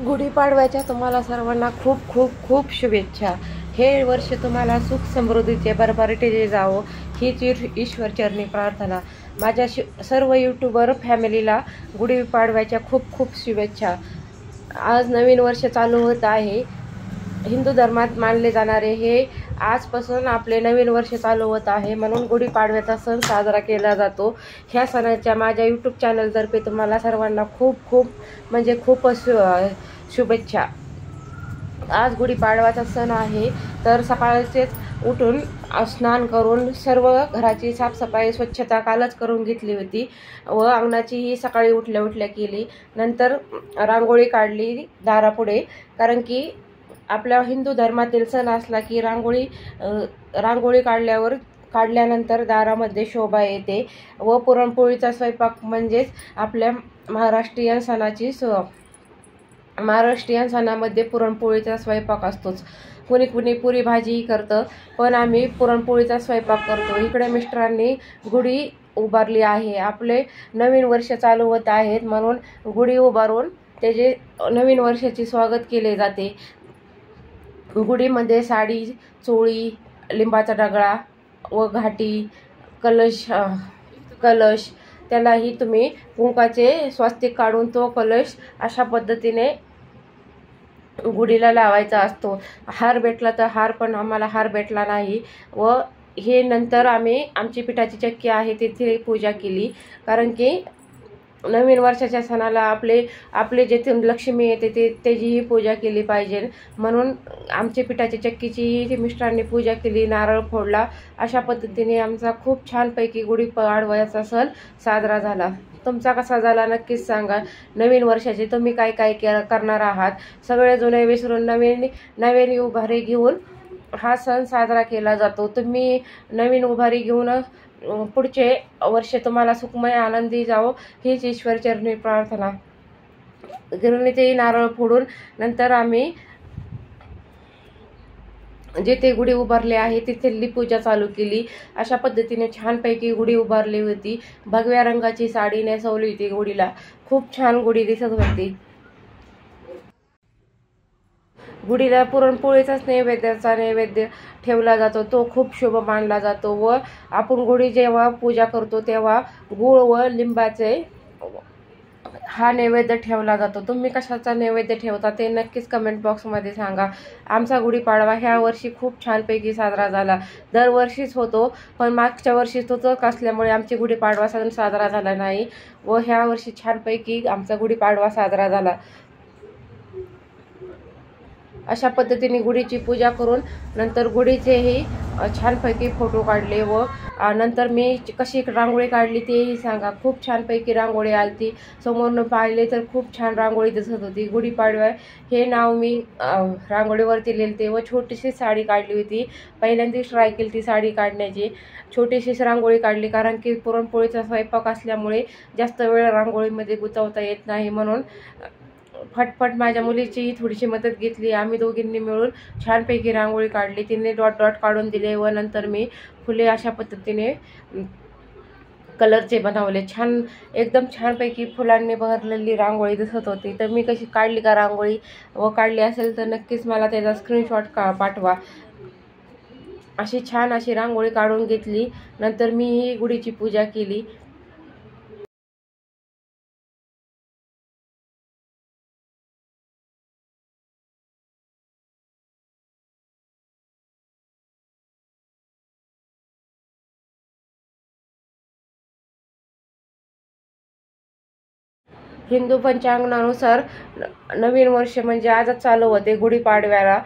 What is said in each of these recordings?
गुढीपाडव्याच्या तुम्हाला सर्वांना खूप खूप खूप शुभेच्छा। हे वर्ष तुम्हाला सुख समृद्धीचे भरभराटीचे जावो हीच ईश्वरचरणी प्रार्थना। माझ्या सर्व यूट्यूबर फॅमिलीला गुढीपाडव्याच्या खूप खूप शुभेच्छा। आज नवीन वर्ष चालू होत आहे। हिंदू धर्मात मानले जाणारे हे आजपासून आपले नवीन वर्ष चालू होत आहे, म्हणून गुढीपाडव्याचा सण साजरा केला जातो। ह्या सणाच्या माझ्या यूट्यूब चॅनलतर्फे तुम्हाला सर्वांना खूप खूप म्हणजे खूपच शुभेच्छा। आज गुढीपाडव्याचा सण आहे, तर सकाळचेच उठून स्नान करून सर्व घराची साफसफाई स्वच्छता कालच करून घेतली होती व अंगणाचीही सकाळी उठल्या उठल्या केली। नंतर रांगोळी काढली दारापुढे, कारण की आपल्या हिंदू धर्मातील सण असला की रांगोळी काढल्यानंतर दारामध्ये शोभा येते व पुरणपोळीचा स्वयंपाक म्हणजेच आपल्या महाराष्ट्रीयन सणामध्ये पुरणपोळीचा स्वयंपाक असतोच। कुणी कुणी पुरी भाजी करतं, पण आम्ही पुरणपोळीचा स्वयंपाक करतो। इकडे मिस्टरांनी गुढी उभारली आहे। आपले नवीन वर्ष चालू होत आहेत, म्हणून गुढी उभारून त्याचे नवीन वर्षाचे स्वागत केले जाते। गुढीमध्ये साडी, चोळी, लिंबाचा डगळा व घाटी, कलश त्यालाही तुम्ही कुंकाचे स्वस्तिक काढून तो कलश अशा पद्धतीने गुढीला लावायचा असतो। हार भेटला तर हार, पण आम्हाला हार भेटला नाही व हे नंतर आम्ही आमची पिठाची चक्की आहे तिथे पूजा केली, कारण की नवीन वर्षाच्या सणाला आपले जेथून लक्ष्मी येते त्याचीही पूजा केली पाहिजे, म्हणून आमची पिठाची चक्कीचीही मिस्टरांनी पूजा केली, नारळ फोडला। अशा पद्धतीने आमचा खूप छानपैकी गुढीपाडव्याचा सण साजरा झाला। तुमचा कसा झाला नक्कीच सांगा। नवीन वर्षाचे तुम्ही काय काय करणार आहात? सगळे जुने विसरून नवीन उभारी घेऊन हा सण साजरा केला जातो। तुम्ही नवीन उभारी घेऊन पुढचे वर्ष तुम्हाला सुखमय आनंदी जावो हीच ईश्वरचरणी प्रार्थना। गिरणीतही नारळ फोडून नंतर आम्ही जिथे गुढी उभारली आहे तिथली पूजा चालू केली। अशा पद्धतीने छानपैकी गुढी उभारली होती। भगव्या रंगाची साडी नेसवली होती गुढीला, खूप छान गुढी दिसत होती। गुढीला पुरणपोळीचाच नैवेद्य ठेवला जातो, तो खूप शुभ मानला जातो व आपण गुढी जेव्हा पूजा करतो तेव्हा गूळ व लिंबाचे हा नैवेद्य ठेवला जातो। तुम्ही कशाचा नैवेद्य ठेवता ते नक्कीच कमेंट बॉक्समध्ये सांगा। आमचा गुढीपाडवा ह्या वर्षी खूप छानपैकी साजरा झाला। दरवर्षीच होतो, पण मागच्या वर्षी तोच असल्यामुळे आमची गुढीपाडवा सण साजरा झाला नाही व ह्या वर्षी छानपैकी आमचा गुढीपाडवा साजरा झाला। अशा पद्धतीने गुढीची पूजा करून नंतर गुढीचेही छानपैकी फोटो काढले व नंतर मी कशी रांगोळी काढली तेही सांगा। खूप छानपैकी रांगोळी आलती, समोरनं पाहिले तर खूप छान रांगोळी दिसत होती। गुढीपाडवा हे नाव मी रांगोळीवरती लिहिते व छोटीशी साडी काढली होती। पहिल्यांदाच ट्राय केली ती साडी काढण्याची। छोटीशीच रांगोळी काढली, कारण की पुरणपोळीचा स्वयंपाक असल्यामुळे जास्त वेळ रांगोळीमध्ये गुंतवता येत नाही, म्हणून फटफट माझ्या मुलीचीही थोडीशी मदत घेतली। आम्ही दोघींनी मिळून छानपैकी रांगोळी काढली। तिने डॉट डॉट काढून दिले व नंतर मी फुले अशा पद्धतीने कलरचे बनवले। एकदम छानपैकी फुलांनी भरलेली रांगोळी दिसत होती। तर मी कशी काढली का रांगोळी व काढली असेल तर नक्कीच मला त्याचा स्क्रीनशॉट पाठवा। अशी छान अशी रांगोळी काढून घेतली। नंतर मी ही गुढीची पूजा केली। हिंदू पंचांगानुसार नवीन वर्ष म्हणजे आजच चालू होते गुढीपाडव्याला।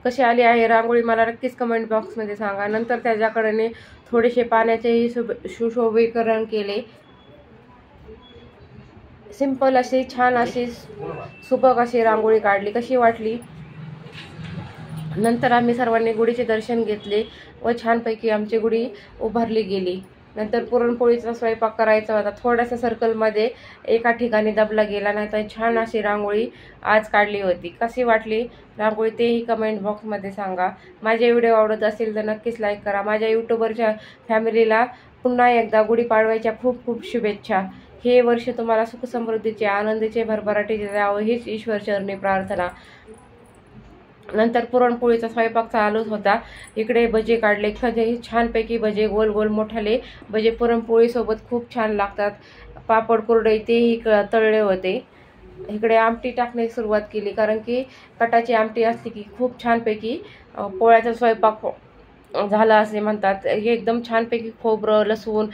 कशी आली आहे रांगोळी मला नक्कीच कमेंट बॉक्समध्ये सांगा। नंतर त्याच्याकडे थोडेसे पाण्याचेही सुशोभीकरण केले। सिंपल अशी छान अशी सुबक अशी रांगोळी काढली। कशी वाटली? नंतर आम्ही सर्वांनी गुढीचे दर्शन घेतले व छानपैकी आमची गुढी उभारली गेली। नंतर पुरणपोळीचा स्वयंपाक करायचा होता. थोड्याशा सर्कलमध्ये एका ठिकाणी दबला गेला, नाही तर छान अशी रांगोळी आज काढली होती. कशी वाटली रांगोळी तेही कमेंट बॉक्समध्ये सांगा. माझे व्हिडिओ आवडत असेल तर नक्कीच लाईक करा. माझ्या यूट्यूबवरच्या फॅमिलीला पुन्हा एकदा गुढीपाडव्याच्या खूप खूप शुभेच्छा. हे वर्ष तुम्हाला सुखसमृद्धीचे, आनंदीचे, भरभराटीचे जावं हीच ईश्वरचरणी प्रार्थना. नंतर पुरणपोळीचा स्वयंपाक चालूच होता. इकडे भजे काढले, छानपैकी भजे, गोल गोल मोठाले भजे पुरणपोळीसोबत खूप छान लागतात. पापड कुरडई तेही तळले होते. इकडे आमटी टाकण्याची सुरुवात केली, कारण की कटाची आमटी असली की खूप छानपैकी पोळ्याचा स्वयंपाक झाला असे म्हणतात. हे एकदम छानपैकी खोबरं, लसूण,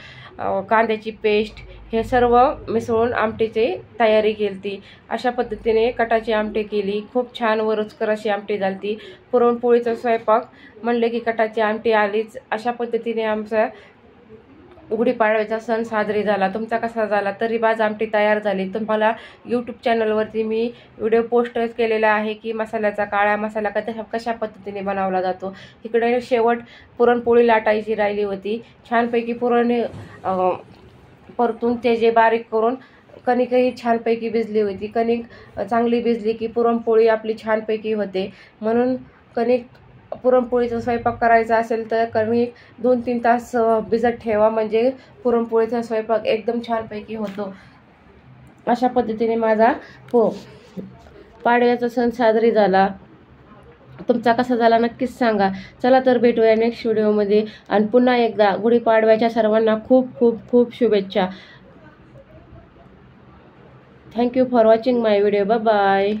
कांद्याची पेस्ट हे सर्व मिसळून आमटीची तयारी केली. अशा पद्धतीने कटाची आमटी केली. खूप छान व रुचकर अशी आमटी झाली. पुरणपोळीचा स्वयंपाक म्हणले की कटाची आमटी आलीच. अशा पद्धतीने आमचा गुढीपाडव्याचा सण साजरी झाला. तुमचा कसा झाला? तरी बाज आमटी तयार झाली. तुम्हाला यूट्यूब चॅनलवरती मी व्हिडिओ पोस्ट केलेला आहे की मसाल्याचा काळा मसाला कशा पद्धतीने बनवला जातो. इकडे शेवट पुरणपोळी लाटायची राहिली होती. छानपैकी पुरण परतून ते जे बारीक करून कणिकही छानपैकी भिजली होती. कणिक चांगली भिजली की पुरणपोळी आपली छानपैकी होते. म्हणून पुरणपोळीचा स्वयंपाक करायचा असेल तर कणिक 2-3 तास भिजत ठेवा, म्हणजे पुरणपोळीचा स्वयंपाक एकदम छानपैकी होतो. अशा पद्धतीने माझा पाडव्याचा सण साजरी झाला. तुमचा कसा झाला नक्कीच सांगा. चला तर भेटूया नेक्स्ट व्हिडिओमध्ये. आणि पुन्हा एकदा गुढीपाडव्याच्या सर्वांना खूप खूप खूप शुभेच्छा. Thank you for watching my video. Bye bye.